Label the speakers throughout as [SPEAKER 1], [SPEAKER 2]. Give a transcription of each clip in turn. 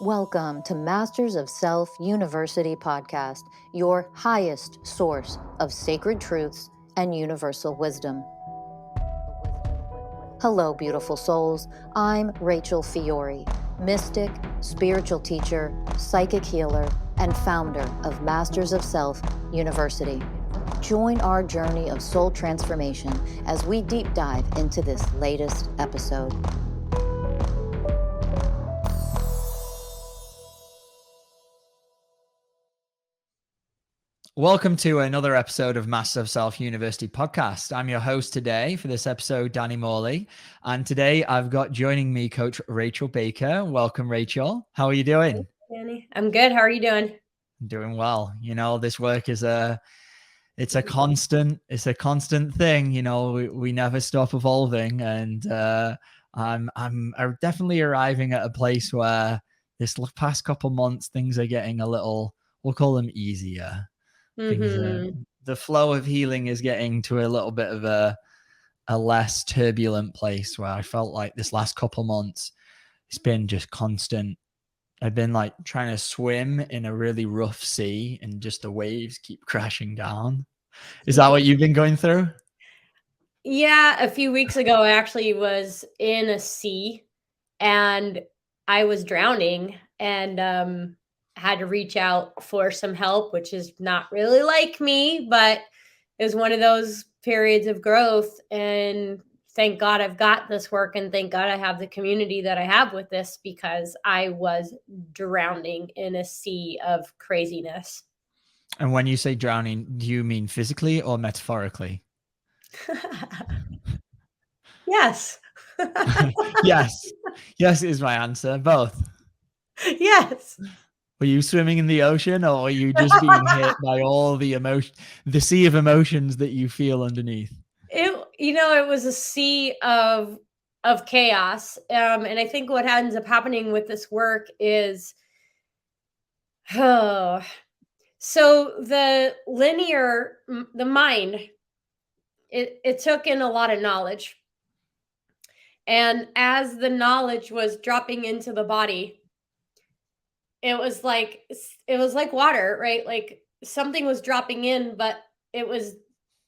[SPEAKER 1] Welcome to Masters of Self University podcast, your highest source of sacred truths and universal wisdom. Hello, beautiful souls. I'm Rachel Fiori, mystic, spiritual teacher, psychic healer, and founder of Masters of Self University. Join our journey of soul transformation as we deep dive into this latest episode.
[SPEAKER 2] Welcome to another episode of Masters of Self University podcast. I'm your host today for this episode, Danny Morley. And today I've got joining me Coach Rachel Baker. Welcome, Rachel. How are you doing?
[SPEAKER 3] Thanks, Danny. I'm good. How are you doing?
[SPEAKER 2] I'm doing well. You know, this work is a constant thing. You know, we never stop evolving. And I'm definitely arriving at a place where this past couple months, things are getting a little, we'll call them easier. The flow of healing is getting to a little bit of a less turbulent place where I felt like this last couple months, it's been just constant. I've been like trying to swim in a really rough sea and just the waves keep crashing down. Is that what you've been going through?
[SPEAKER 3] Yeah. A few weeks ago, I actually was in a sea and I was drowning and had to reach out for some help, which is not really like me, but it was one of those periods of growth. And thank God I've got this work, and thank God I have the community that I have with this, because I was drowning in a sea of craziness.
[SPEAKER 2] And when you say drowning, do you mean physically or metaphorically?
[SPEAKER 3] Yes.
[SPEAKER 2] Yes is my answer. Both.
[SPEAKER 3] Yes.
[SPEAKER 2] Were you swimming in the ocean, or are you just being hit by all the emotion, the sea of emotions that you feel underneath?
[SPEAKER 3] It was a sea of chaos. And I think what ends up happening with this work is, so the mind, it took in a lot of knowledge. And as the knowledge was dropping into the body, it was like water, right? Like something was dropping in, but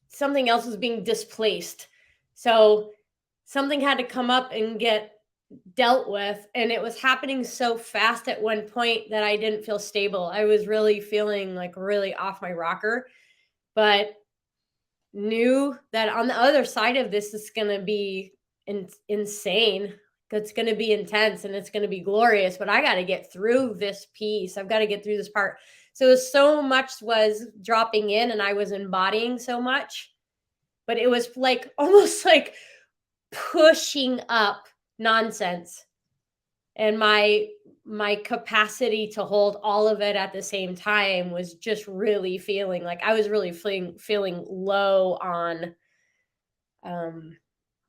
[SPEAKER 3] something else was being displaced. So something had to come up and get dealt with. And it was happening so fast at one point that I didn't feel stable. I was really feeling like really off my rocker, but knew that on the other side of this is going to be insane. It's going to be intense and it's going to be glorious, but I got to get through this piece. I've got to get through this part. So much was dropping in and I was embodying so much, but it was like almost like pushing up nonsense. And my capacity to hold all of it at the same time was just really feeling like I was really feeling low on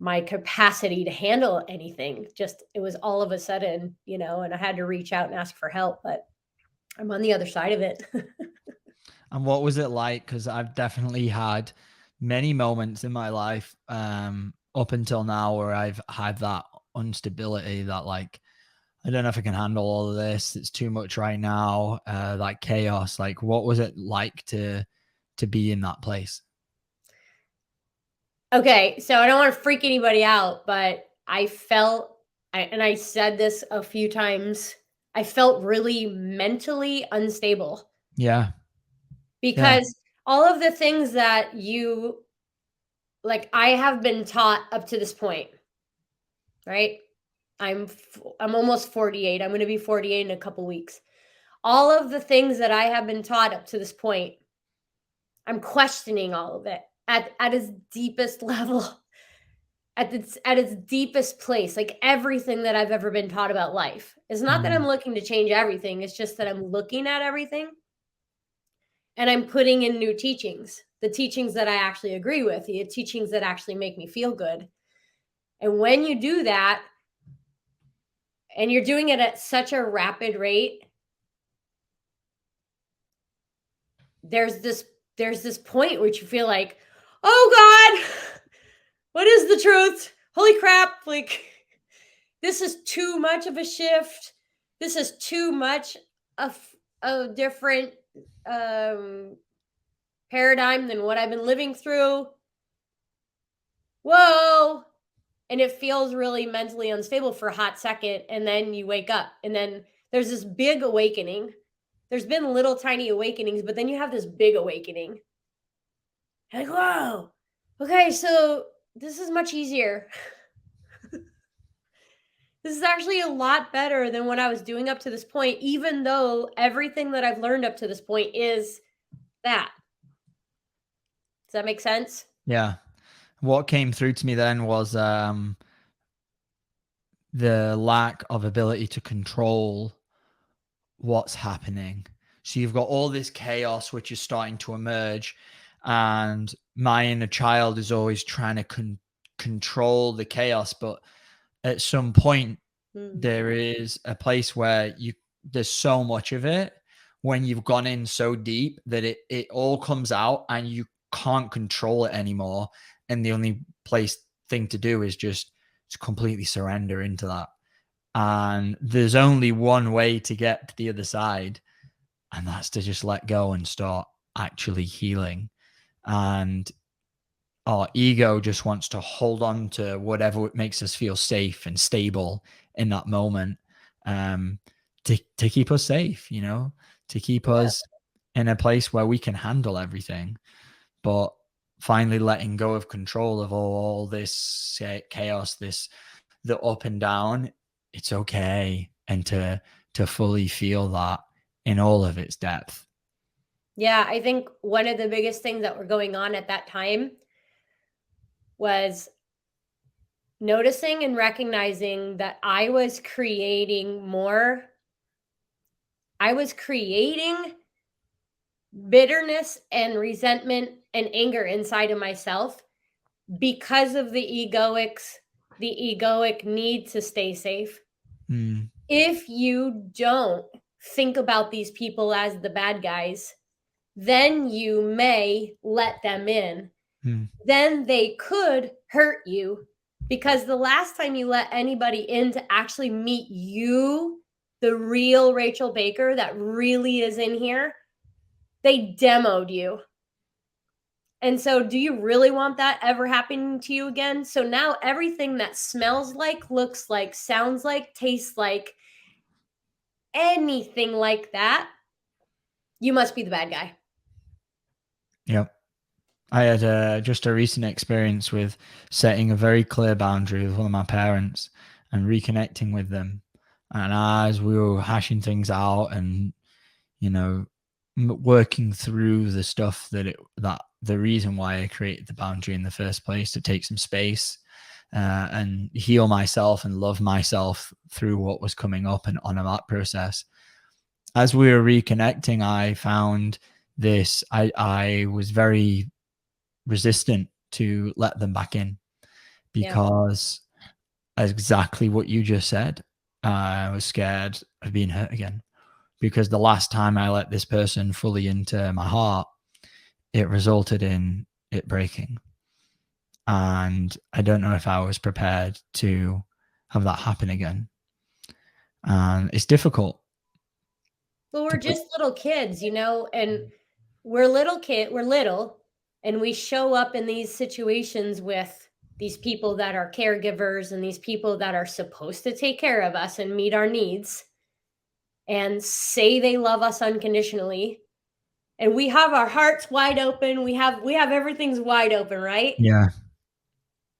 [SPEAKER 3] my capacity to handle anything. Just, it was all of a sudden, and I had to reach out and ask for help, but I'm on the other side of it.
[SPEAKER 2] And what was it like? Because I've definitely had many moments in my life up until now where I've had that instability, that like, I don't know if I can handle all of this. It's too much right now. Like chaos. Like, what was it like to be in that place?
[SPEAKER 3] Okay, so I don't want to freak anybody out, but I felt, and I said this a few times, I felt really mentally unstable.
[SPEAKER 2] Yeah.
[SPEAKER 3] Because all of the things that I have been taught up to this point, right? I'm almost 48. I'm going to be 48 in a couple weeks. All of the things that I have been taught up to this point, I'm questioning all of it at its deepest level, at its deepest place. Like everything that I've ever been taught about life. It's not that I'm looking to change everything. It's just that I'm looking at everything and I'm putting in new teachings, the teachings that I actually agree with, the teachings that actually make me feel good. And when you do that, and you're doing it at such a rapid rate, there's this point where you feel like, oh God, what is the truth? Holy crap. Like, this is too much of a shift. this is too much of a different paradigm than what I've been living through. Whoa. And it feels really mentally unstable for a hot second. And then you wake up, and then there's this big awakening. There's been little tiny awakenings, but then you have this big awakening. Like, whoa, okay, so this is much easier. This is actually a lot better than what I was doing up to this point, even though everything that I've learned up to this point is that. Does that make sense?
[SPEAKER 2] Yeah. What came through to me then was the lack of ability to control what's happening. So you've got all this chaos which is starting to emerge, and my inner child is always trying to control the chaos, but at some point there is a place where there's so much of it when you've gone in so deep that it all comes out and you can't control it anymore, and the only thing to do is just completely surrender into that. And there's only one way to get to the other side, and that's to just let go and start actually healing. And our ego just wants to hold on to whatever makes us feel safe and stable in that moment, to keep us safe, to keep us in a place where we can handle everything. But finally letting go of control of all this chaos, the up and down, it's okay. And to fully feel that in all of its depth.
[SPEAKER 3] Yeah, I think one of the biggest things that were going on at that time was noticing and recognizing that I was creating bitterness and resentment and anger inside of myself because of the egoic need to stay safe. If you don't think about these people as the bad guys, then you may let them in. Then they could hurt you, because the last time you let anybody in to actually meet you, the real Rachel Baker that really is in here, they demoed you. And so do you really want that ever happening to you again? So now everything that smells like, looks like, sounds like, tastes like, anything like that, you must be the bad guy.
[SPEAKER 2] Yep. I had just a recent experience with setting a very clear boundary with one of my parents and reconnecting with them. And as we were hashing things out and, working through the stuff that the reason why I created the boundary in the first place, to take some space and heal myself and love myself through what was coming up and on that process. As we were reconnecting, I found this, I was very resistant to let them back in, because exactly what you just said, I was scared of being hurt again, because the last time I let this person fully into my heart, it resulted in it breaking. And I don't know if I was prepared to have that happen again. And it's difficult.
[SPEAKER 3] Well, we're just little kids, and we're little, and we show up in these situations with these people that are caregivers and these people that are supposed to take care of us and meet our needs and say they love us unconditionally. And we have our hearts wide open. We have everything's wide open, right?
[SPEAKER 2] Yeah.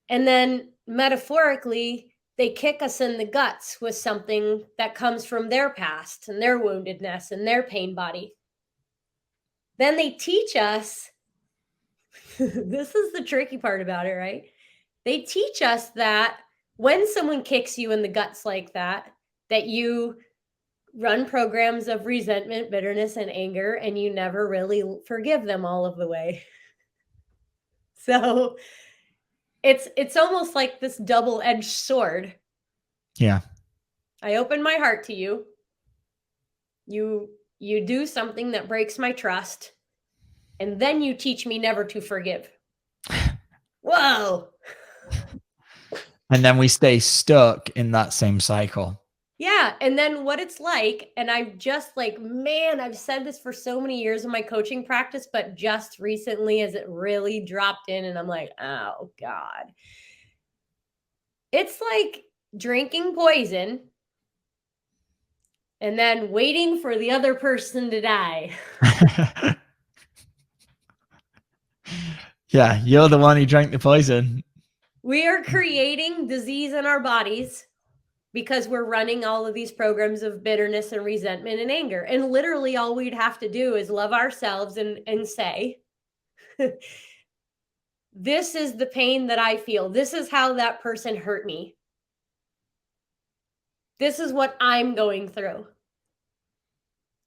[SPEAKER 3] And then metaphorically, they kick us in the guts with something that comes from their past and their woundedness and their pain body. Then they teach us, this is the tricky part about it, right? They teach us that when someone kicks you in the guts like that you run programs of resentment, bitterness, and anger, and you never really forgive them all of the way. So it's almost like this double-edged sword.
[SPEAKER 2] Yeah.
[SPEAKER 3] I open my heart to you. You do something that breaks my trust, and then you teach me never to forgive. Whoa.
[SPEAKER 2] And then we stay stuck in that same cycle.
[SPEAKER 3] Yeah. And then what it's like, and I've just like, man, I've said this for so many years in my coaching practice, but just recently as it really dropped in, and I'm like, oh God. It's like drinking poison and then waiting for the other person to die.
[SPEAKER 2] Yeah, you're the one who drank the poison.
[SPEAKER 3] We are creating disease in our bodies because we're running all of these programs of bitterness and resentment and anger. And literally all we'd have to do is love ourselves and say, this is the pain that I feel. This is how that person hurt me. This is what I'm going through.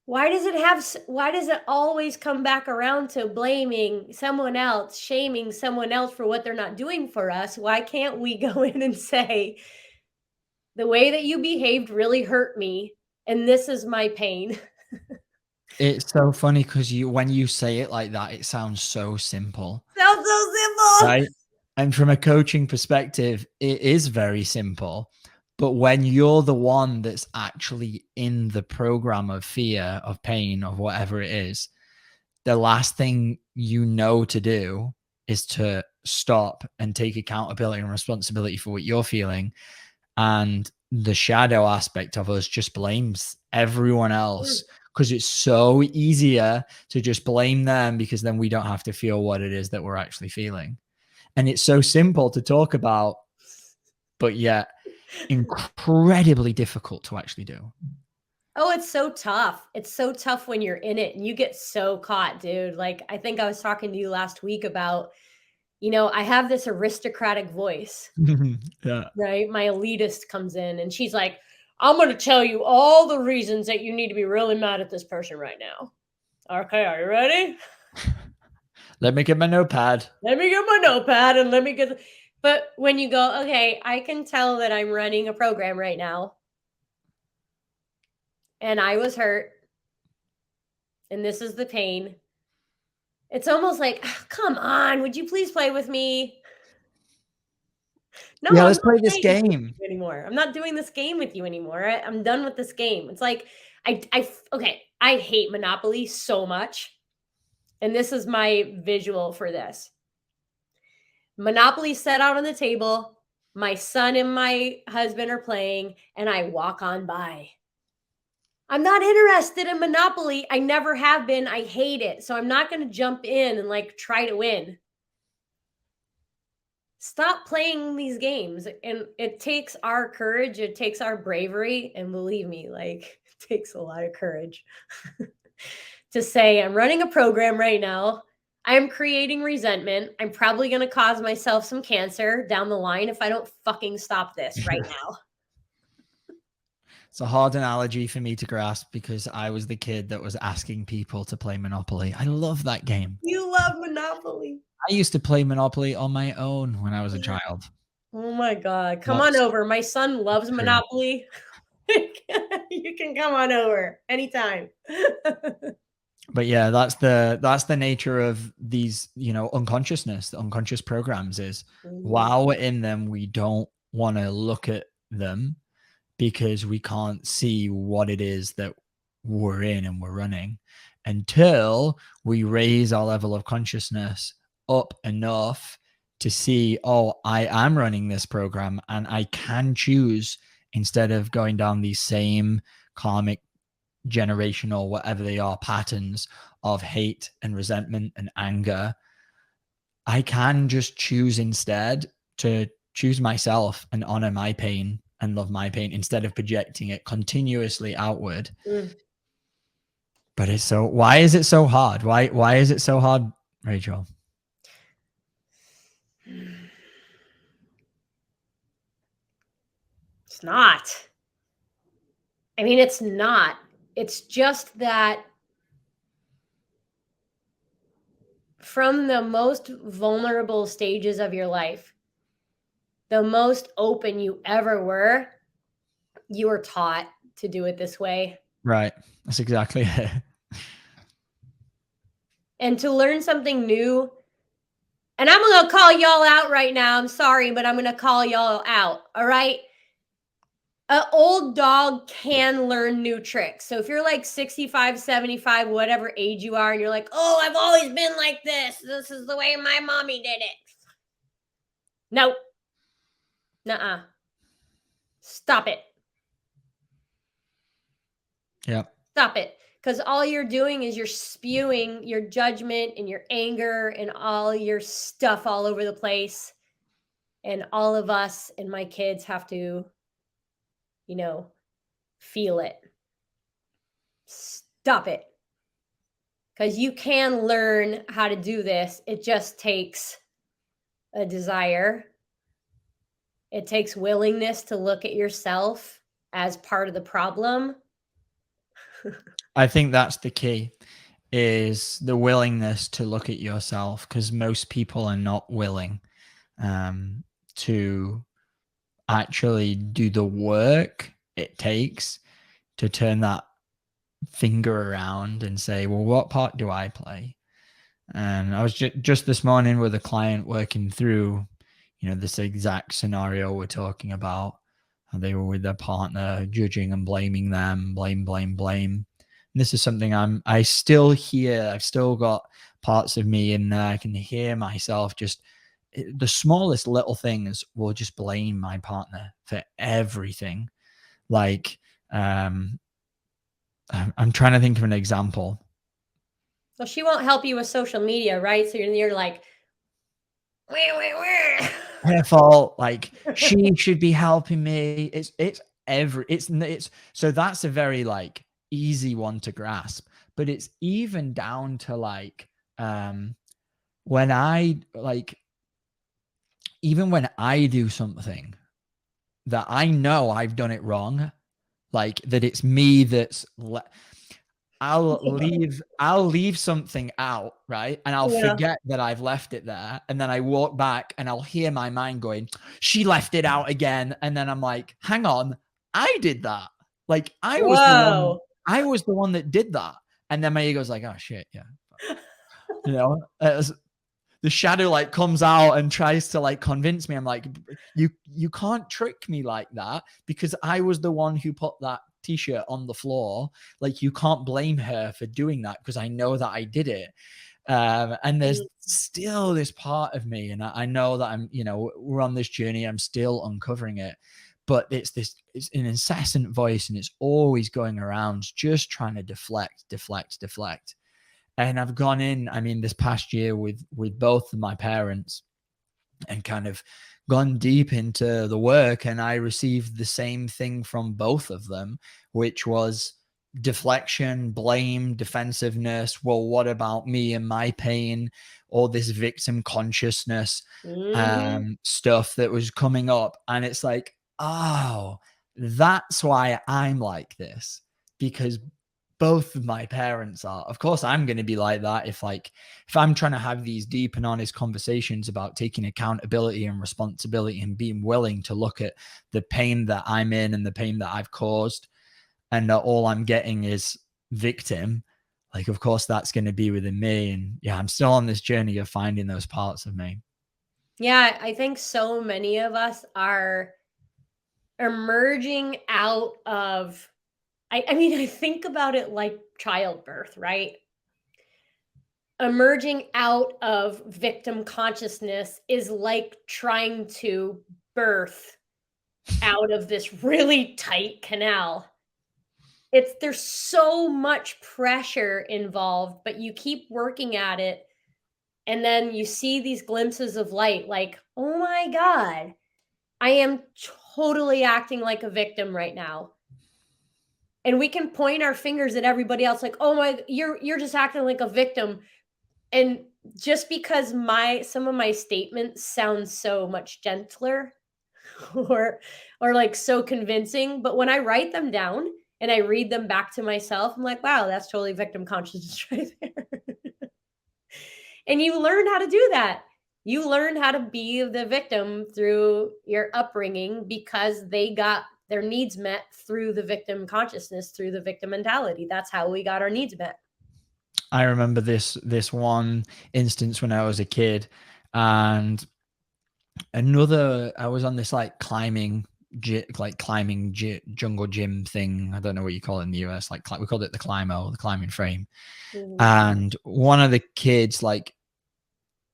[SPEAKER 3] Why does it always come back around to blaming someone else, shaming someone else for what they're not doing for us? Why can't we go in and say, the way that you behaved really hurt me, and this is my pain?
[SPEAKER 2] It's so funny because when you say it like that, it sounds so simple.
[SPEAKER 3] Sounds so simple.
[SPEAKER 2] Right? And from a coaching perspective, it is very simple. But when you're the one that's actually in the program of fear, of pain, of whatever it is, the last thing you know to do is to stop and take accountability and responsibility for what you're feeling. And the shadow aspect of us just blames everyone else because it's so easier to just blame them, because then we don't have to feel what it is that we're actually feeling. And it's so simple to talk about, but yet incredibly difficult to actually do.
[SPEAKER 3] Oh, it's so tough. It's so tough when you're in it and you get so caught, dude. Like, I think I was talking to you last week about, I have this aristocratic voice,
[SPEAKER 2] Yeah.
[SPEAKER 3] right? My elitist comes in and she's like, I'm going to tell you all the reasons that you need to be really mad at this person right now. Okay, are you ready?
[SPEAKER 2] Let me get my notepad.
[SPEAKER 3] Let me get my notepad and let me get. But when you go, okay, I can tell that I'm running a program right now. And I was hurt. And this is the pain. It's almost like, oh, come on, would you please play with me? No,
[SPEAKER 2] Yeah,
[SPEAKER 3] I'm
[SPEAKER 2] let's
[SPEAKER 3] not
[SPEAKER 2] play this
[SPEAKER 3] playing
[SPEAKER 2] game
[SPEAKER 3] anymore. I'm not doing this game with you anymore. I'm done with this game. It's like, okay, I hate Monopoly so much. And this is my visual for this. Monopoly set out on the table. My son and my husband are playing, and I walk on by. I'm not interested in Monopoly. I never have been. I hate it. So I'm not going to jump in and like try to win. Stop playing these games. And it takes our courage. It takes our bravery. And believe me, like, it takes a lot of courage to say, I'm running a program right now. I'm creating resentment. I'm probably going to cause myself some cancer down the line if I don't fucking stop this right now.
[SPEAKER 2] It's a hard analogy for me to grasp because I was the kid that was asking people to play Monopoly. I love that game.
[SPEAKER 3] You love Monopoly.
[SPEAKER 2] I used to play Monopoly on my own when I was a child.
[SPEAKER 3] Oh my God. Come on over. My son loves Monopoly. You can come on over anytime.
[SPEAKER 2] But yeah, that's the nature of these, unconsciousness, the unconscious programs is while we're in them, we don't want to look at them because we can't see what it is that we're in and we're running until we raise our level of consciousness up enough to see, oh, I am running this program and I can choose, instead of going down these same karmic, generational, whatever they are, patterns of hate and resentment and anger, I can just choose instead to choose myself and honor my pain and love my pain instead of projecting it continuously outward. But why is it so hard? Why is it so hard, Rachel?
[SPEAKER 3] It's not. I mean, it's not. It's just that from the most vulnerable stages of your life, the most open you ever were, you were taught to do it this way.
[SPEAKER 2] Right. That's exactly it.
[SPEAKER 3] And to learn something new, and I'm going to call y'all out right now. I'm sorry, but I'm going to call y'all out. All right. An old dog can learn new tricks. So if you're like 65, 75, whatever age you are, and you're like, oh, I've always been like this. This is the way my mommy did it. Nope. Nuh-uh. Stop it.
[SPEAKER 2] Yeah.
[SPEAKER 3] Stop it. Because all you're doing is you're spewing your judgment and your anger and all your stuff all over the place. And all of us and my kids have to, feel it. Stop it. Because you can learn how to do this. It just takes a desire. It takes willingness to look at yourself as part of the problem.
[SPEAKER 2] I think that's the key, is the willingness to look at yourself, because most people are not willing to actually do the work it takes to turn that finger around and say, well, what part do I play? And I was just this morning with a client working through, this exact scenario we're talking about. They were with their partner, judging and blaming them, blame. And this is something I still hear. I've still got parts of me in there. I can hear myself just the smallest little things will just blame my partner for everything. Like, I'm trying to think of an example.
[SPEAKER 3] Well, she won't help you with social media, right? So you're like,
[SPEAKER 2] her fault. Like, she should be helping me. It's so that's a very like easy one to grasp. But it's even down to like when I like, even when I do something that I know I've done it wrong, like that it's me that's I'll leave something out, right? And I'll forget that I've left it there. And then I walk back and I'll hear my mind going, she left it out again. And then I'm like, hang on, I did that. Like I was the one that did that. And then my ego's like, oh shit, yeah. The shadow like comes out and tries to like convince me. I'm like, you can't trick me like that, because I was the one who put that t-shirt on the floor. Like, you can't blame her for doing that, because I know that I did it. And there's still this part of me, and I know that I'm, we're on this journey. I'm still uncovering it, but it's an incessant voice, and it's always going around just trying to deflect. And I've gone in, this past year with both of my parents, and kind of gone deep into the work, and I received the same thing from both of them, which was deflection, blame, defensiveness. Well, what about me and my pain? All this victim consciousness stuff that was coming up. And it's like, oh, that's why I'm like this, because both of my parents are. Of course, I'm going to be like that if I'm trying to have these deep and honest conversations about taking accountability and responsibility and being willing to look at the pain that I'm in and the pain that I've caused, and that all I'm getting is victim. Like, of course, that's going to be within me. And yeah, I'm still on this journey of finding those parts of me.
[SPEAKER 3] Yeah, I think so many of us are emerging out of, I think about it like childbirth, right? Emerging out of victim consciousness is like trying to birth out of this really tight canal. There's so much pressure involved, but you keep working at it. And then you see these glimpses of light, like, oh my God, I am totally acting like a victim right now. And we can point our fingers at everybody else, like, oh my, you're just acting like a victim. And just because some of my statements sound so much gentler or like so convincing, but when I write them down and I read them back to myself, I'm like, wow, that's totally victim consciousness right there. And you learn how to do that. You learn how to be the victim through your upbringing, because they got their needs met through the victim consciousness, through the victim mentality. That's how we got our needs met.
[SPEAKER 2] I remember this one instance when I was a kid, and I was on this like climbing like climbing jungle gym thing. I don't know what you call it in the US. Like we called it the Climo, the climbing frame.
[SPEAKER 3] Mhm.
[SPEAKER 2] And one of the kids like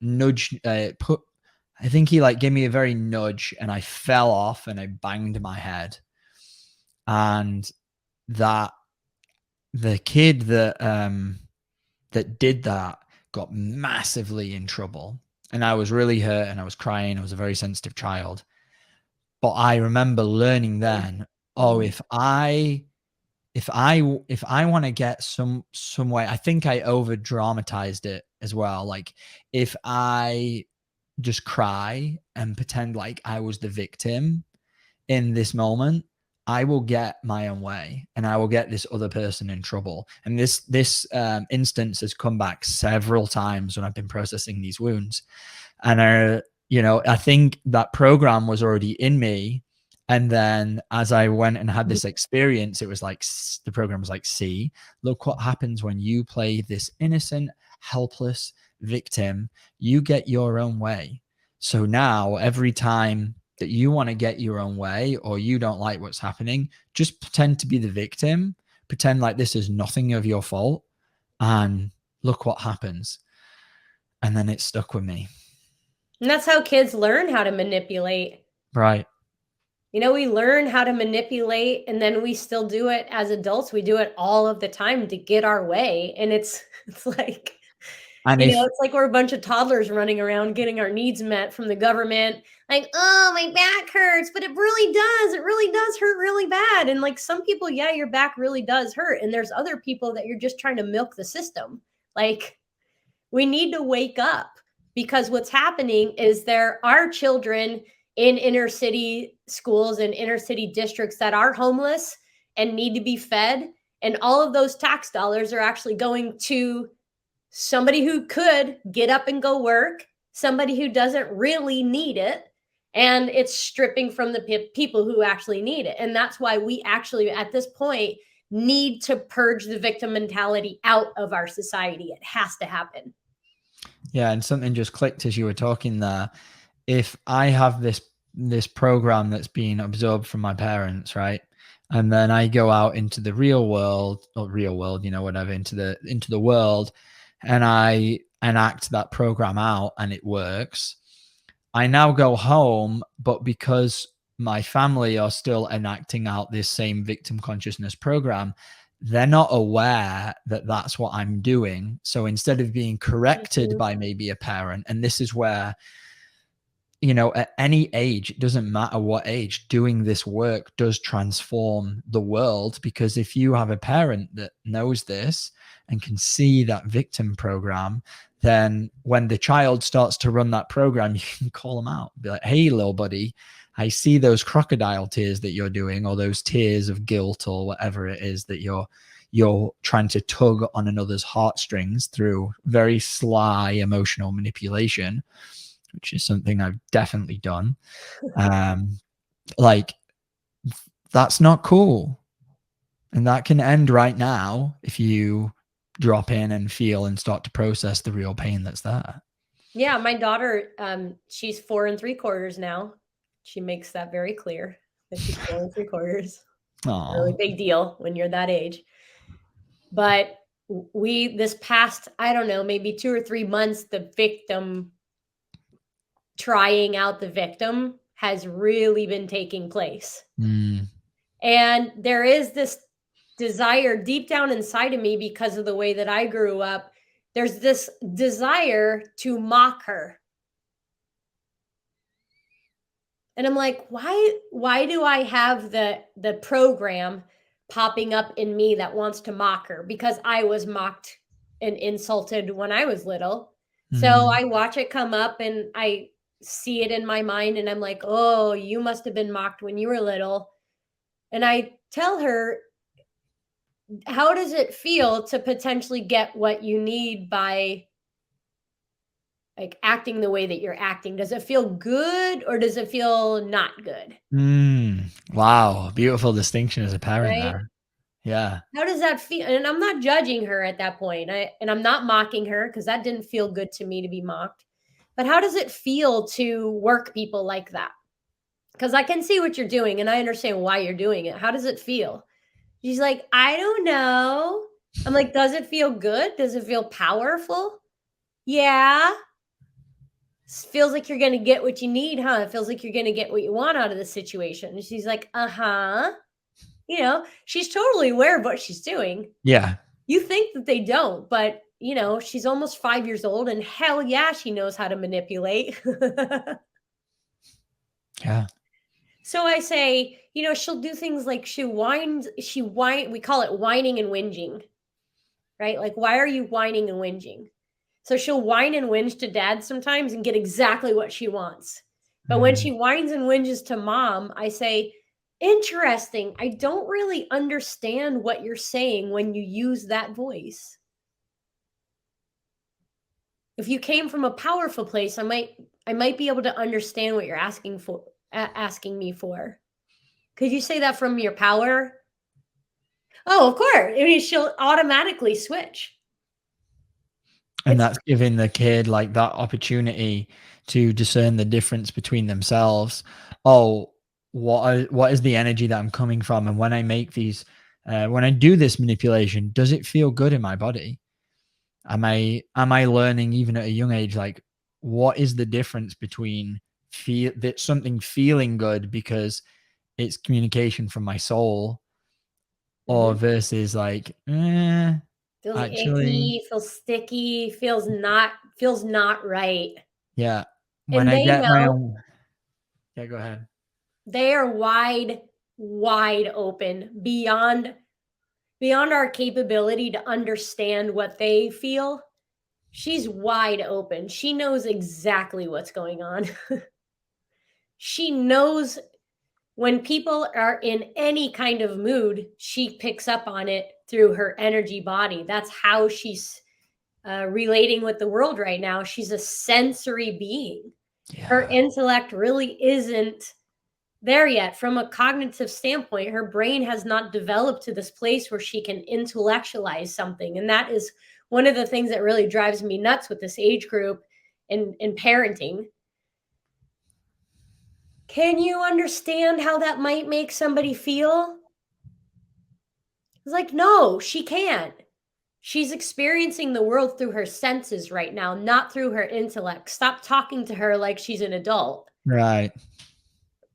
[SPEAKER 2] nudged, I think he like gave me a very nudge, and I fell off and I banged my head. And that the kid that did that got massively in trouble, and I was really hurt and I was crying. I was a very sensitive child. But I remember learning then, oh, if I want to get some way, I think I over dramatized it as well. Like if I just cry and pretend like I was the victim in this moment, I will get my own way and I will get this other person in trouble. And this instance has come back several times when I've been processing these wounds. And I think that program was already in me. And then as I went and had this experience, it was like the program was like, see, look what happens when you play this innocent, helpless victim. You get your own way. So now every time that you want to get your own way or you don't like what's happening, just pretend to be the victim, pretend like this is nothing of your fault, and look what happens. And then it stuck with me.
[SPEAKER 3] And that's how kids learn how to manipulate.
[SPEAKER 2] Right.
[SPEAKER 3] We learn how to manipulate, and then we still do it as adults. We do it all of the time to get our way. And it's like,
[SPEAKER 2] And
[SPEAKER 3] it's like we're a bunch of toddlers running around getting our needs met from the government. Like, oh, my back hurts, but it really does. It really does hurt really bad. And like some people, yeah, your back really does hurt. And there's other people that you're just trying to milk the system. Like, we need to wake up, because what's happening is there are children in inner city schools and inner city districts that are homeless and need to be fed. And all of those tax dollars are actually going to somebody who could get up and go work, somebody who doesn't really need it. And it's stripping from the people who actually need it. And that's why we actually, at this point, need to purge the victim mentality out of our society. It has to happen.
[SPEAKER 2] Yeah, and something just clicked as you were talking there. If I have this program that's being absorbed from my parents, right? And then I go out into the real world, whatever, into the world, and I enact that program out and it works. I now go home, but because my family are still enacting out this same victim consciousness program, they're not aware that that's what I'm doing. So instead of being corrected by maybe a parent, and this is where, at any age, it doesn't matter what age, doing this work does transform the world. Because if you have a parent that knows this and can see that victim program, then when the child starts to run that program, you can call them out, be like, hey, little buddy, I see those crocodile tears that you're doing, or those tears of guilt, or whatever it is that you're trying to tug on another's heartstrings through very sly emotional manipulation, which is something I've definitely done. Like, that's not cool. And that can end right now if you drop in and feel and start to process the real pain that's there.
[SPEAKER 3] Yeah, my daughter, she's 4 3/4 now. She makes that very clear that she's 4 3/4. Really big deal when you're that age. But this past, I don't know, maybe 2 or 3 months, the victim, trying out the victim has really been taking place. And there is this desire deep down inside of me, because of the way that I grew up, there's this desire to mock her. And I'm like, why do I have the program popping up in me that wants to mock her? Because I was mocked and insulted when I was little. So I watch it come up and I see it in my mind, and I'm like, oh, you must have been mocked when you were little. And I tell her, how does it feel to potentially get what you need by like acting the way that you're acting? Does it feel good, or does it feel not good?
[SPEAKER 2] Wow. Beautiful distinction as a parent
[SPEAKER 3] Right?
[SPEAKER 2] there. Yeah.
[SPEAKER 3] How does that feel? And I'm not judging her at that point. And I'm not mocking her, because that didn't feel good to me to be mocked. But how does it feel to work people like that? because I can see what you're doing and I understand why you're doing it. How does it feel? She's like, I don't know. I'm like, does it feel good? Does it feel powerful? Yeah. Feels like you're going to get what you need, huh? It feels like you're going to get what you want out of the situation. And she's like, uh-huh. You know, she's totally aware of what she's doing.
[SPEAKER 2] Yeah.
[SPEAKER 3] You think that they don't, but you know, she's almost 5 years old and hell yeah, she knows how to manipulate.
[SPEAKER 2] Yeah.
[SPEAKER 3] So I say, you know, she'll do things like we call it whining and whinging, right? Like, why are you whining and whinging? So she'll whine and whinge to dad sometimes and get exactly what she wants. But when she whines and whinges to mom, I say, interesting. I don't really understand what you're saying when you use that voice. If you came from a powerful place, I might be able to understand what you're asking me for. Could you say that from your power? Oh, of course. I mean, she'll automatically switch.
[SPEAKER 2] And that's giving the kid like that opportunity to discern the difference between themselves. Oh, what is the energy that I'm coming from? And when I make these, when I do this manipulation, does it feel good in my body? Am I learning even at a young age, like what is the difference between something feeling good because it's communication from my soul, or versus like,
[SPEAKER 3] Feels
[SPEAKER 2] actually,
[SPEAKER 3] icky, feels sticky, feels not right.
[SPEAKER 2] yeah. When
[SPEAKER 3] And
[SPEAKER 2] I
[SPEAKER 3] they
[SPEAKER 2] get my
[SPEAKER 3] know
[SPEAKER 2] own, yeah, go ahead.
[SPEAKER 3] they are wide open beyond our capability to understand what they feel. She's wide open. She knows exactly what's going on. She knows when people are in any kind of mood, she picks up on it through her energy body. That's how she's relating with the world right now. She's a sensory being.
[SPEAKER 2] Yeah.
[SPEAKER 3] Her intellect really isn't there yet. From a cognitive standpoint, her brain has not developed to this place where she can intellectualize something. And that is one of the things that really drives me nuts with this age group in parenting. Can you understand how that might make somebody feel? It's like, no, she can't. She's experiencing the world through her senses right now, not through her intellect. Stop talking to her like she's an adult.
[SPEAKER 2] Right.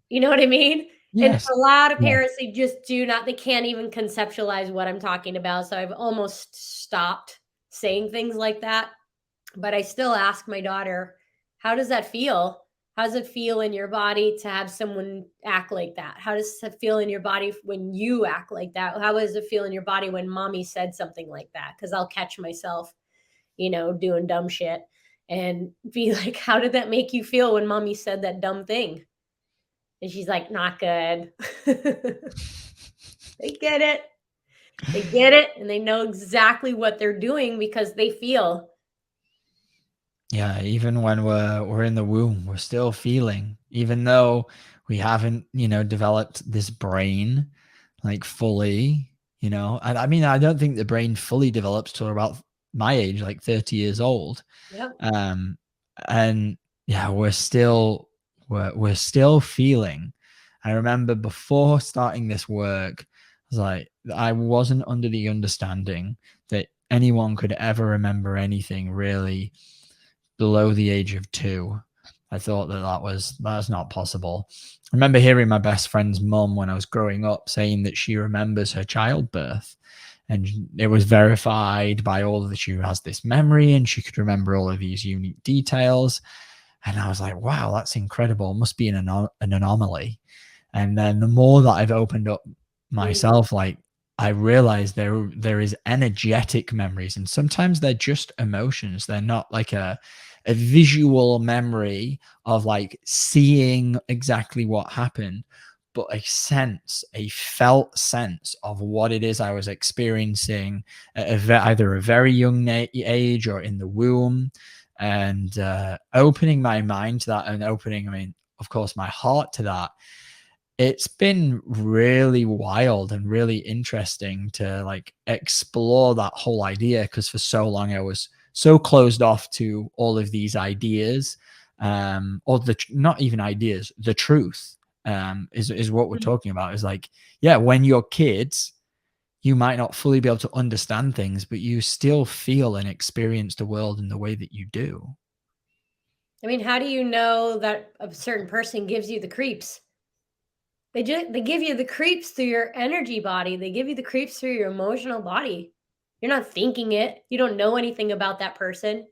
[SPEAKER 3] You know what I mean? And
[SPEAKER 2] Yes.
[SPEAKER 3] a lot of
[SPEAKER 2] Yeah.
[SPEAKER 3] parents, they can't even conceptualize what I'm talking about. So I've almost stopped saying things like that. But I still ask my daughter, how does that feel? How does it feel in your body to have someone act like that? How does it feel in your body when you act like that? How does it feel in your body when mommy said something like that? Because I'll catch myself, you know, doing dumb shit and be like, how did that make you feel when mommy said that dumb thing? And she's like, not good. They get it. They get it. And they know exactly what they're doing because they feel.
[SPEAKER 2] Yeah, even when we're in the womb, we're still feeling, even though we haven't, developed this brain like fully, I mean, I don't think the brain fully develops till about my age, like 30 years old.
[SPEAKER 3] Yep.
[SPEAKER 2] And yeah, we're still feeling. I remember before starting this work, I was like, I wasn't under the understanding that anyone could ever remember anything really below the age of 2. I thought that's not possible. I remember hearing my best friend's mum when I was growing up saying that she remembers her childbirth, and it was verified by all that she has this memory and she could remember all of these unique details. And I was like, wow, that's incredible. It must be an anomaly. And then the more that I've opened up myself, like I realized there is energetic memories, and sometimes they're just emotions. They're not like a visual memory of like seeing exactly what happened, but a felt sense of what it is I was experiencing at either a very young age or in the womb, and opening my mind to that, and opening, I mean, of course, my heart to that. It's been really wild and really interesting to like explore that whole idea, because for so long I was so closed off to all of these ideas, or not even ideas, the truth. is what we're talking about. Is like, yeah, when you're kids, you might not fully be able to understand things, but you still feel and experience the world in the way that you do.
[SPEAKER 3] I mean, how do you know that a certain person gives you the creeps? They give you the creeps through your energy body. They give you the creeps through your emotional body. You're not thinking it. You don't know anything about that person.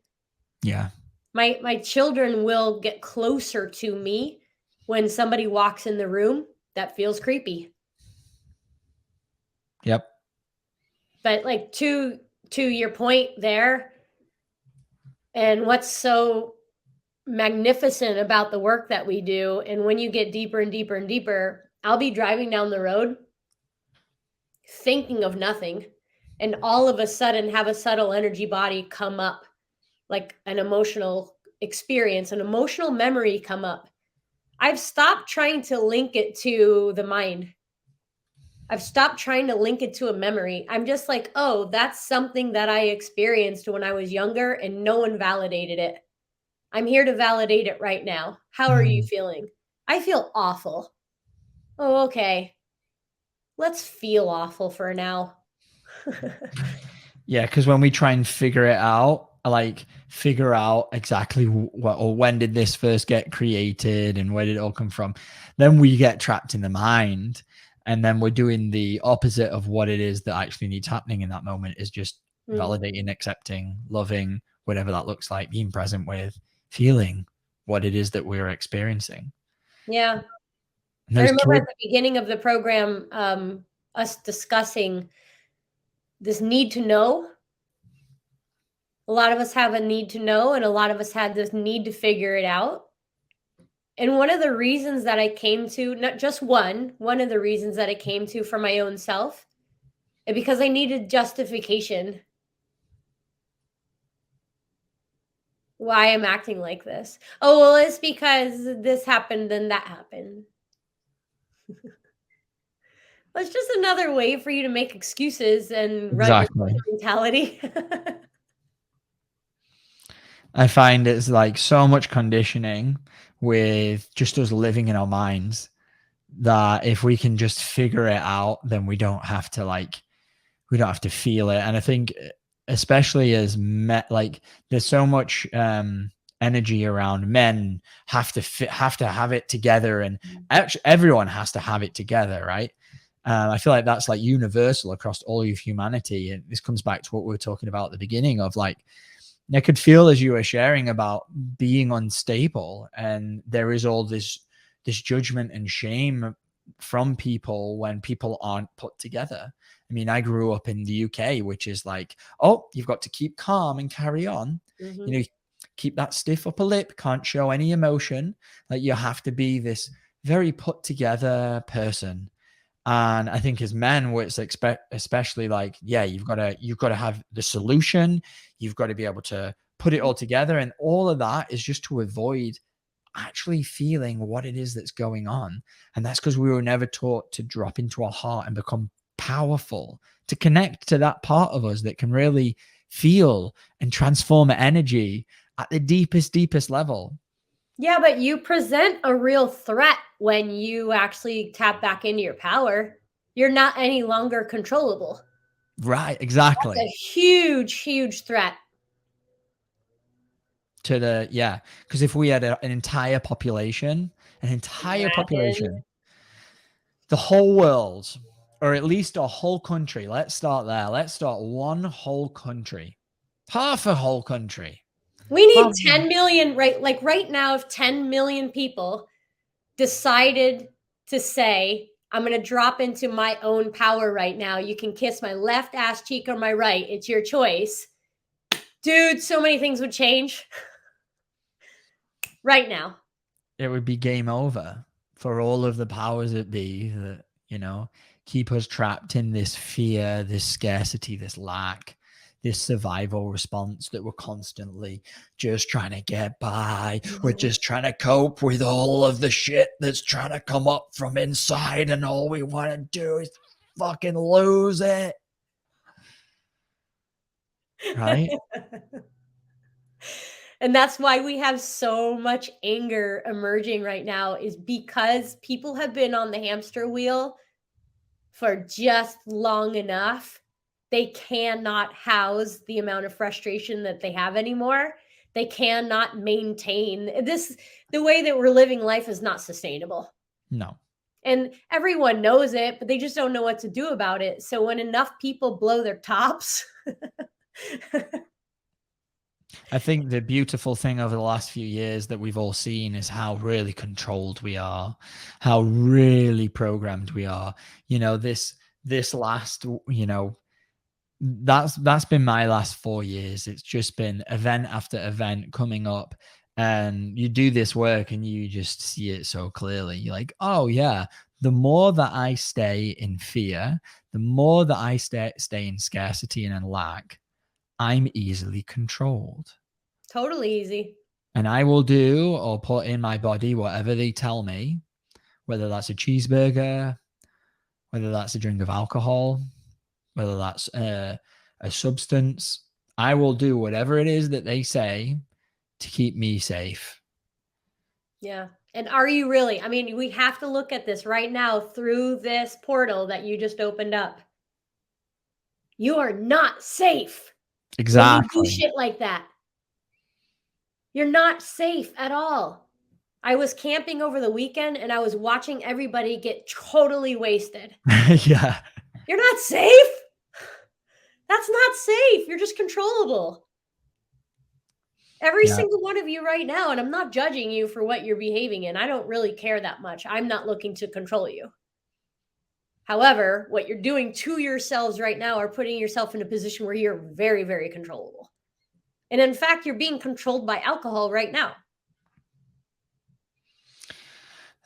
[SPEAKER 2] Yeah.
[SPEAKER 3] My children will get closer to me when somebody walks in the room that feels creepy.
[SPEAKER 2] Yep.
[SPEAKER 3] But like to your point there, and what's so magnificent about the work that we do, and when you get deeper and deeper and deeper, I'll be driving down the road thinking of nothing, and all of a sudden have a subtle energy body come up, like an emotional experience, an emotional memory come up. I've stopped trying to link it to the mind. I've stopped trying to link it to a memory. I'm just like, oh, that's something that I experienced when I was younger and no one validated it. I'm here to validate it right now. How are you feeling? I feel awful. Oh, okay. Let's feel awful for now.
[SPEAKER 2] Yeah, because when we try and figure it out, like figure out exactly what or when did this first get created and where did it all come from, then we get trapped in the mind, and then we're doing the opposite of what it is that actually needs happening in that moment, is just validating, accepting, loving, whatever that looks like, being present with, feeling what it is that we're experiencing.
[SPEAKER 3] Yeah.
[SPEAKER 2] And
[SPEAKER 3] I
[SPEAKER 2] those
[SPEAKER 3] remember at
[SPEAKER 2] kids,
[SPEAKER 3] the beginning of the program, us discussing this need to know. A lot of us have a need to know, and a lot of us had this need to figure it out. And one of the reasons that I came to, not just one of the reasons that I came to for my own self, is because I needed justification why I'm acting like this. Oh, well, it's because this happened and that happened. Well, it's just another way for you to make excuses and run your
[SPEAKER 2] exactly.
[SPEAKER 3] mentality.
[SPEAKER 2] I find it's like so much conditioning with just us living in our minds that if we can just figure it out, then we don't have to feel it. And I think especially as like there's so much energy around men have to have it together, and actually everyone has to have it together, right? I feel like that's like universal across all of humanity. And this comes back to what we were talking about at the beginning of, like, I could feel as you were sharing about being unstable, and there is all this judgment and shame from people when people aren't put together. I mean, I grew up in the UK, which is like, oh, you've got to keep calm and carry on.
[SPEAKER 3] Mm-hmm.
[SPEAKER 2] You know, keep that stiff upper lip, can't show any emotion. Like, you have to be this very put together person. And I think as men, it's especially like, yeah, you've got to have the solution. You've got to be able to put it all together, and all of that is just to avoid actually feeling what it is that's going on. And that's because we were never taught to drop into our heart and become powerful, to connect to that part of us that can really feel and transform energy at the deepest level.
[SPEAKER 3] Yeah, but you present a real threat when you actually tap back into your power. You're not any longer controllable.
[SPEAKER 2] Right, exactly.
[SPEAKER 3] That's a huge threat.
[SPEAKER 2] To the, yeah, because if we had an entire population,
[SPEAKER 3] Imagine.
[SPEAKER 2] the whole world, or at least a whole country, let's start there. Let's start one whole country, half a whole country.
[SPEAKER 3] We need 10 million, right? Like right now, if 10 million people decided to say, I'm going to drop into my own power right now. You can kiss my left ass cheek or my right. It's your choice. Dude, so many things would change right now.
[SPEAKER 2] It would be game over for all of the powers that be that, keep us trapped in this fear, this scarcity, this lack, this survival response that we're constantly just trying to get by. We're just trying to cope with all of the shit that's trying to come up from inside, and all we want to do is fucking lose it. Right?
[SPEAKER 3] And that's why we have so much anger emerging right now, is because people have been on the hamster wheel for just long enough. They cannot house the amount of frustration that they have anymore. They cannot maintain this. The way that we're living life is not sustainable.
[SPEAKER 2] No.
[SPEAKER 3] And everyone knows it, but they just don't know what to do about it. So when enough people blow their tops.
[SPEAKER 2] I think the beautiful thing over the last few years that we've all seen is how really controlled we are, how really programmed we are. You know, this last, you know, that's been my last 4 years. It's just been event after event coming up, and you do this work and you just see it so clearly. You're like, oh yeah, the more that I stay in fear, the more that I stay in scarcity and in lack, I'm easily controlled.
[SPEAKER 3] Totally easy.
[SPEAKER 2] And I will do or put in my body whatever they tell me, whether that's a cheeseburger, whether that's a drink of alcohol, whether that's a substance. I will do whatever it is that they say to keep me safe.
[SPEAKER 3] Yeah. And are you really? I mean, we have to look at this right now through this portal that you just opened up. You are not safe when you do
[SPEAKER 2] Exactly.
[SPEAKER 3] shit like that. You're not safe at all. I was camping over the weekend and I was watching everybody get totally wasted.
[SPEAKER 2] Yeah.
[SPEAKER 3] You're not safe. That's not safe. You're just controllable. Every
[SPEAKER 2] Yeah.
[SPEAKER 3] single one of you right now, and I'm not judging you for what you're behaving in. I don't really care that much. I'm not looking to control you. However, what you're doing to yourselves right now are putting yourself in a position where you're very, very controllable. And in fact, you're being controlled by alcohol right now.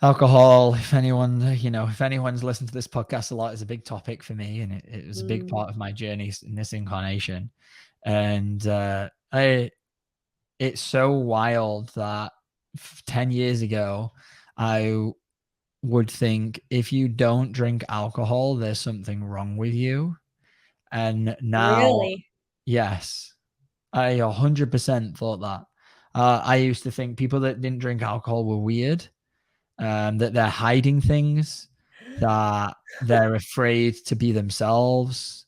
[SPEAKER 2] Alcohol, if anyone, you know, if anyone's listened to this podcast a lot, is a big topic for me, and it was a big part of my journey in this incarnation. And it's so wild that 10 years ago, I would think if you don't drink alcohol, there's something wrong with you. And now,
[SPEAKER 3] Really?
[SPEAKER 2] yes, I 100% thought that. I used to think people that didn't drink alcohol were weird, that they're hiding things, that they're afraid to be themselves,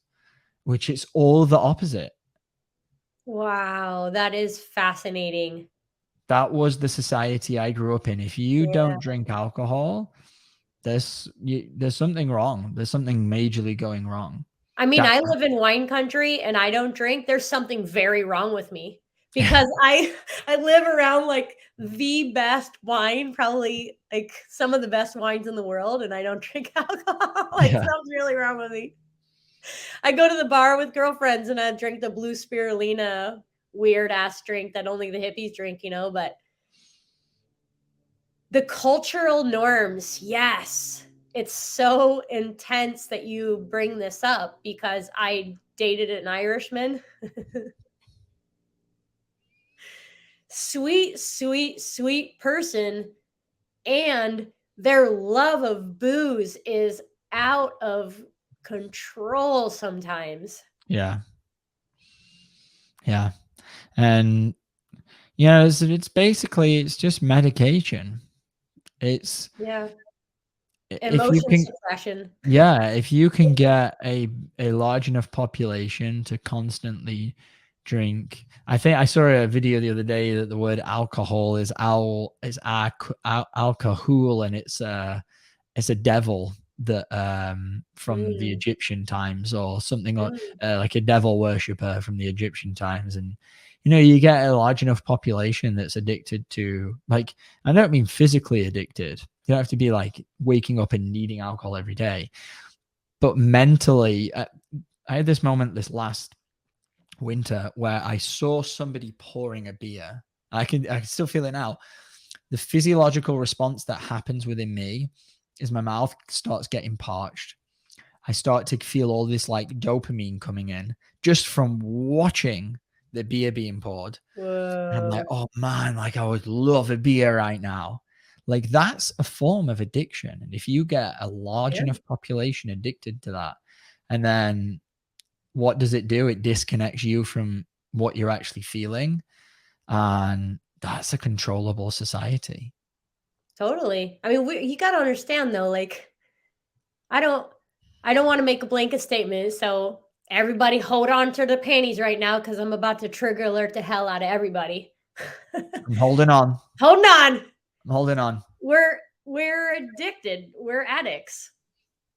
[SPEAKER 2] which is all the opposite.
[SPEAKER 3] Wow, that is fascinating.
[SPEAKER 2] That was the society I grew up in. If you
[SPEAKER 3] Yeah.
[SPEAKER 2] don't drink alcohol, there's something wrong. There's something majorly going wrong.
[SPEAKER 3] I mean,
[SPEAKER 2] That's
[SPEAKER 3] I live in wine country and I don't drink. There's something very wrong with me because I live around like the best wine, probably like some of the best wines in the world, and I don't drink alcohol. Like
[SPEAKER 2] Yeah.
[SPEAKER 3] something's really wrong with me. I go to the bar with girlfriends and I drink the blue spirulina weird ass drink that only the hippies drink, you know, but the cultural norms, yes. It's so intense that you bring this up because I dated an Irishman. Sweet, sweet, sweet person. And their love of booze is out of control sometimes.
[SPEAKER 2] Yeah. Yeah. And you know, it's basically it's just medication. It's
[SPEAKER 3] Yeah.
[SPEAKER 2] if you
[SPEAKER 3] Emotion
[SPEAKER 2] can
[SPEAKER 3] suppression.
[SPEAKER 2] if you can get a large enough population to constantly drink. I think I saw a video the other day that the word alcohol is alcohol, and it's a devil that from the Egyptian times or something, or like a devil worshipper from the Egyptian times. And you know, you get a large enough population that's addicted to, like, I don't mean physically addicted. You don't have to be like waking up and needing alcohol every day, but mentally. I had this moment this last winter where I saw somebody pouring a beer. I can still feel it now. The physiological response that happens within me is my mouth starts getting parched. I start to feel all this like dopamine coming in just from watching the beer being poured. And I'm like, oh man, like I would love a beer right now. Like that's a form of addiction. And if you get a large enough population addicted to that, and then what does it do? It disconnects you from what you're actually feeling. And that's a controllable society.
[SPEAKER 3] Totally. I mean, you got to understand though, like, I don't want to make a blanket statement. So everybody hold on to their panties right now, because I'm about to trigger alert the hell out of everybody.
[SPEAKER 2] I'm holding on.
[SPEAKER 3] Hold on.
[SPEAKER 2] I'm holding on.
[SPEAKER 3] We're addicted. We're addicts.